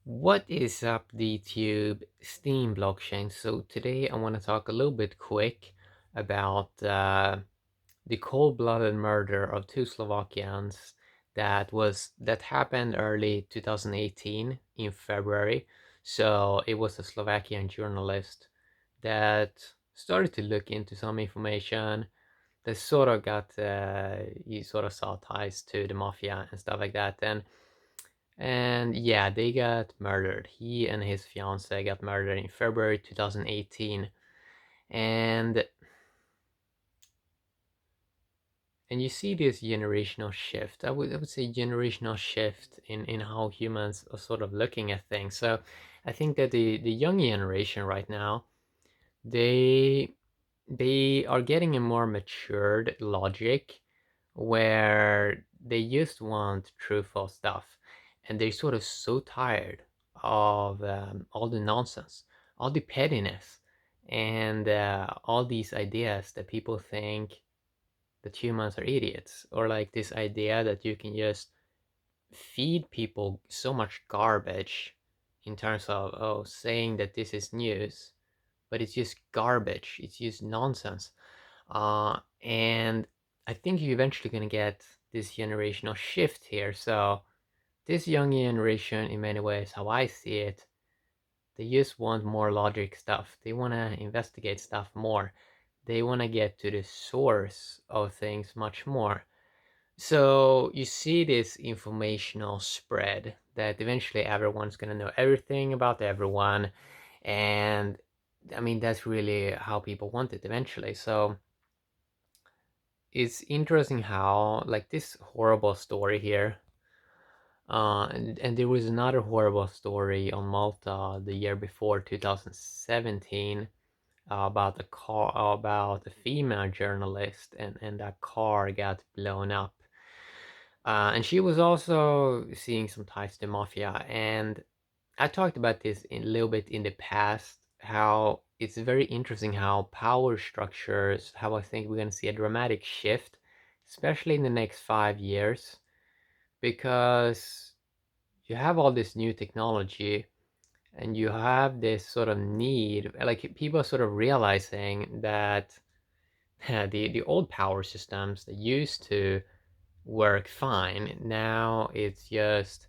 What is up, DTube Steam blockchain? So today I want to talk a little bit quick about the cold-blooded murder of two Slovakians that happened early 2018 in February. So it was a Slovakian journalist that started to look into some information that sort of got he sort of saw ties to the mafia and stuff like that. And yeah, they got murdered. He and his fiance got murdered in February 2018. And and you see this generational shift. I would say generational shift in how humans are sort of looking at things. So I think that the young generation right now, they they are getting a more matured logic where they just want truthful stuff, and they're sort of so tired of all the nonsense, all the pettiness, and all these ideas that people think that humans are idiots, or like this idea that you can just feed people so much garbage in terms of saying that this is news, but it's just garbage, it's just nonsense. And I think you're eventually going to get this generational shift here. So this young generation, in many ways, how I see it, they just want more logic stuff. They want to investigate stuff more. They want to get to the source of things much more. So you see this informational spread that eventually everyone's going to know everything about everyone. And I mean, that's really how people want it eventually. So it's interesting how, like, this horrible story here, and there was another horrible story on Malta the year before, 2017, about a car, about a female journalist, and that car got blown up. And she was also seeing some ties to mafia. And I talked about this in a little bit in the past, how it's very interesting how power structures, how I think we're going to see a dramatic shift, especially in the next 5 years, because you have all this new technology and you have this sort of need, like people sort of realizing that the old power systems that used to work fine, now it's just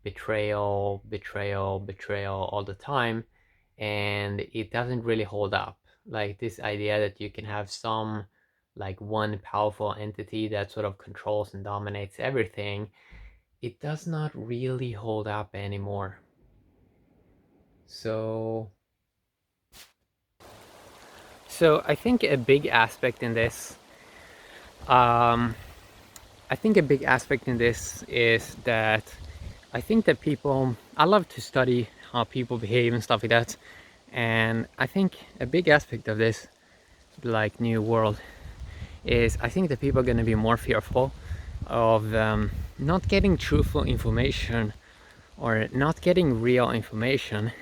betrayal, betrayal, betrayal all the time, and it doesn't really hold up. Like this idea that you can have some, like, one powerful entity that sort of controls and dominates everything, it does not really hold up anymore. So so I think a big aspect in this, um I think a big aspect in this is that I think that people, I love to study how people behave and stuff like that. And I think a big aspect of this, like, new world, is I think that people are going to be more fearful of not getting truthful information or not getting real information.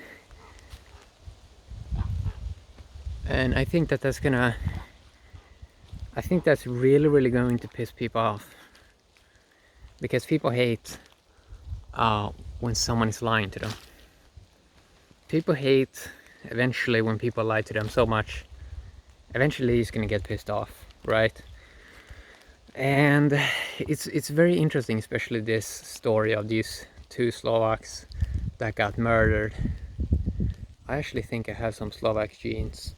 And I think that I think that's really, really going to piss people off, because people hate when someone is lying to them. People hate eventually when people lie to them so much. Eventually he's gonna get pissed off, right? And it's very interesting, especially this story of these two Slovaks that got murdered. I actually think I have some Slovak genes,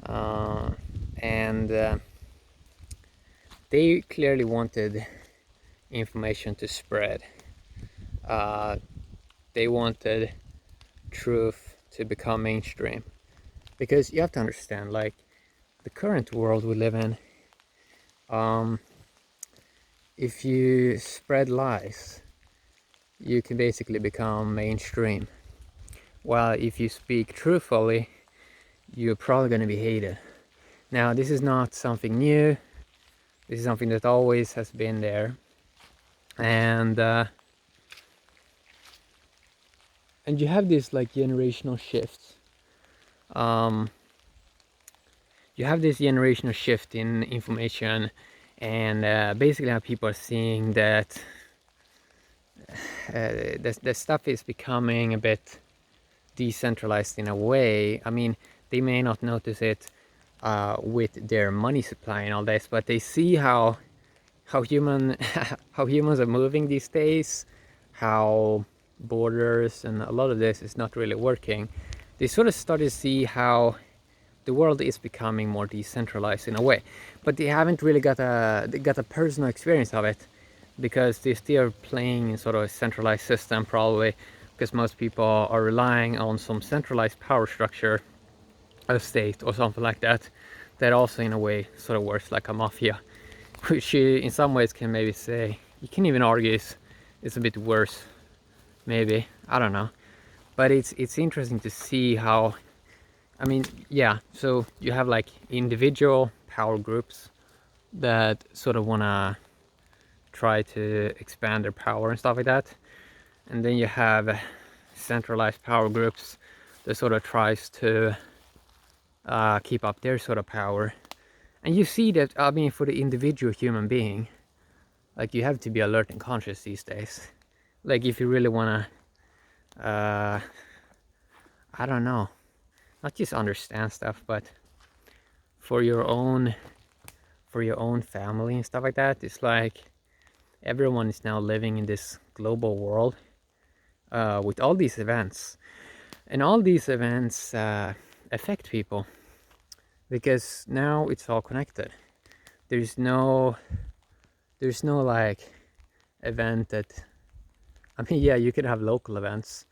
and they clearly wanted information to spread. They wanted truth to become mainstream, because you have to understand, like, the current world we live in, if you spread lies, you can basically become mainstream. While if you speak truthfully, you're probably going to be hated. Now, this is not something new. This is something that always has been there, and you have this, like, generational shifts. You have this generational shift in information, and basically how people are seeing that the stuff is becoming a bit decentralized in a way. I mean, they may not notice it with their money supply and all this, but they see how human how humans are moving these days, how borders and a lot of this is not really working. They sort of start to see how the world is becoming more decentralized in a way, but they haven't really got a personal experience of it because they still are playing in sort of a centralized system, probably because most people are relying on some centralized power structure, a state or something like that, that also in a way sort of works like a mafia, which you in some ways can maybe say, you can even argue is a bit worse, maybe, I don't know. But it's interesting to see how, I mean, yeah, so you have like individual power groups that sort of want to try to expand their power and stuff like that, and then you have centralized power groups that sort of tries to keep up their sort of power. And you see that, I mean, for the individual human being, like, you have to be alert and conscious these days. Like, if you really want to I don't know, not just understand stuff, but for your own family and stuff like that. It's like everyone is now living in this global world with all these events, and all these events affect people because now it's all connected. There's no like event that, I mean, yeah, you could have local events,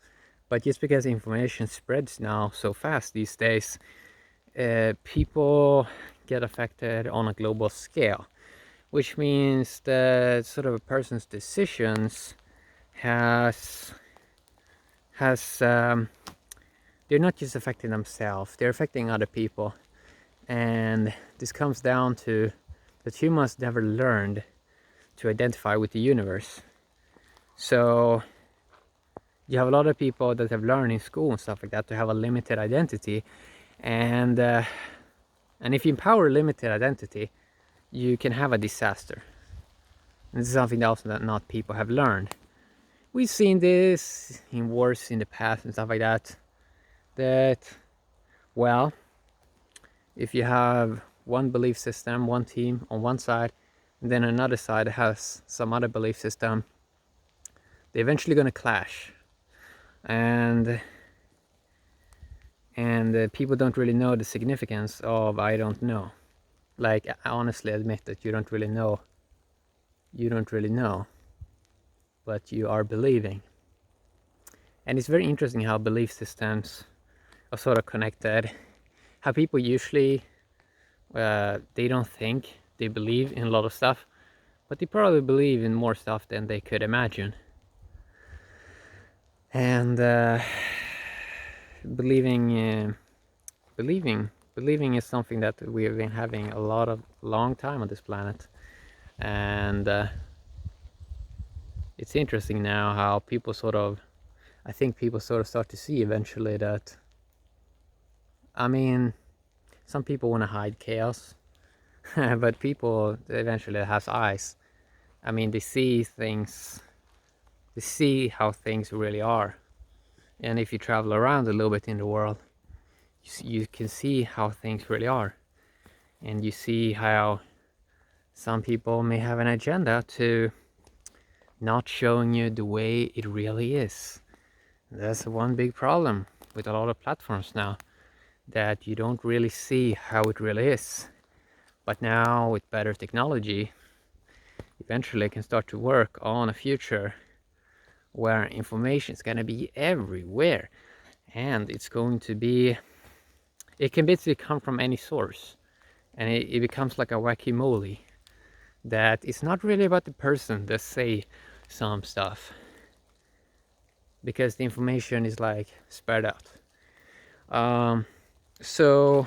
but just because information spreads now so fast these days, people get affected on a global scale, which means that sort of a person's decisions has they're not just affecting themselves, they're affecting other people. And this comes down to that humans never learned to identify with the universe. So you have a lot of people that have learned in school and stuff like that to have a limited identity, and if you empower limited identity, you can have a disaster. And this is something else that not people have learned. We've seen this in wars in the past and stuff like that, that, well, if you have one belief system, one team on one side, and then another side has some other belief system, they're eventually going to clash. And people don't really know the significance of I don't know. Like, I honestly admit that you don't really know, but you are believing. And it's very interesting how belief systems are sort of connected, how people usually they don't think they believe in a lot of stuff, but they probably believe in more stuff than they could imagine. And believing is something that we have been having a long time on this planet. And it's interesting now how people I think people sort of start to see eventually that, I mean, some people want to hide chaos, but people eventually has eyes. I mean, they see how things really are. And if you travel around a little bit in the world, you can see how things really are. And you see how some people may have an agenda to not showing you the way it really is. That's one big problem with a lot of platforms now, that you don't really see how it really is. But now with better technology, eventually I can start to work on a future where information is going to be everywhere, and it can basically come from any source, and it becomes like a wacky-moly, that it's not really about the person that say some stuff, because the information is like spread out. So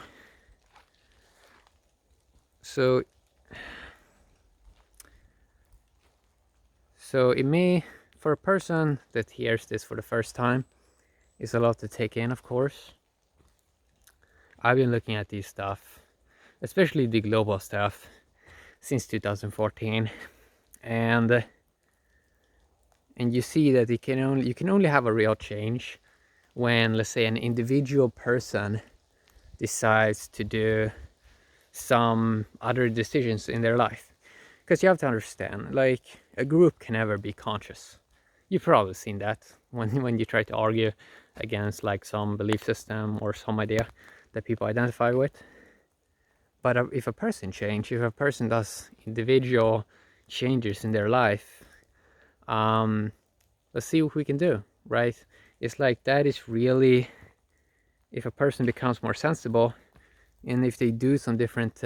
it may, for a person that hears this for the first time, is a lot to take in, of course. I've been looking at these stuff, especially the global stuff, since 2014, and And you see that you can only have a real change when, let's say, an individual person decides to do some other decisions in their life. Because you have to understand, like, a group can never be conscious. You've probably seen that when you try to argue against like some belief system or some idea that people identify with. But if a person changes, if a person does individual changes in their life, let's see what we can do, right? It's like that is really, if a person becomes more sensible, and if they do some different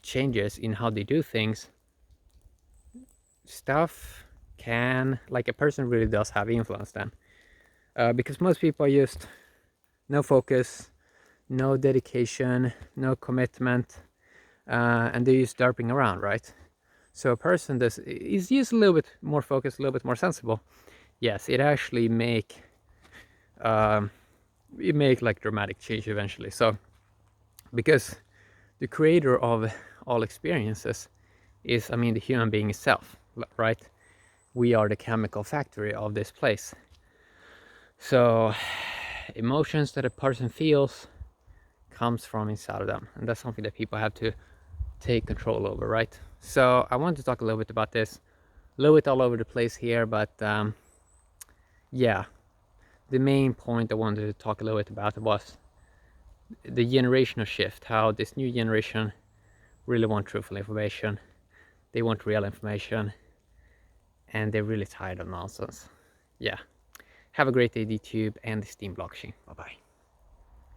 changes in how they do things, stuff can, like, a person really does have influence then. Because most people are just no focus, no dedication, no commitment, and they're just derping around, right? So a person that is just a little bit more focused, a little bit more sensible, yes, it actually make like dramatic change eventually. So because the creator of all experiences is, I mean, the human being itself, right? We are the chemical factory of this place. So emotions that a person feels comes from inside of them, and that's something that people have to take control over, right? So I want to talk a little bit about this, a little bit all over the place here, but yeah, the main point I wanted to talk a little bit about was the generational shift, how this new generation really want truthful information, they want real information, and they're really tired of nonsense. Yeah. Have a great day, YouTube and the Steam blockchain. Bye bye.